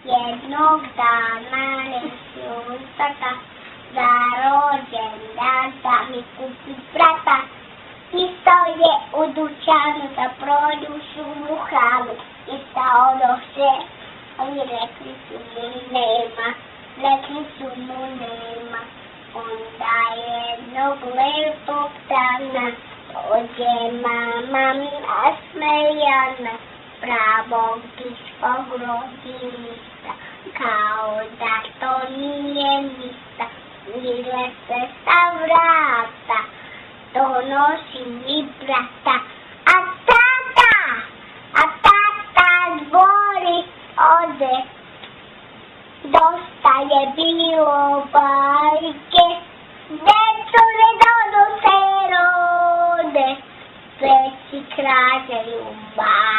Jednog dana nesio tata za rođendan da mi kupi brata. Istao je u dućanu da produšu mu hranu. Istao se, ali rekli su mu nema. Onda jednog lepog dana dođe mama nasmejana, pravog tiskog rodilišta, kao da to nije ništa. Mile se sa vrata, donosi mi brata, a tata dvori ode. Dosta je bilo bajke, deco ne donose rode, već i krađaju bajke.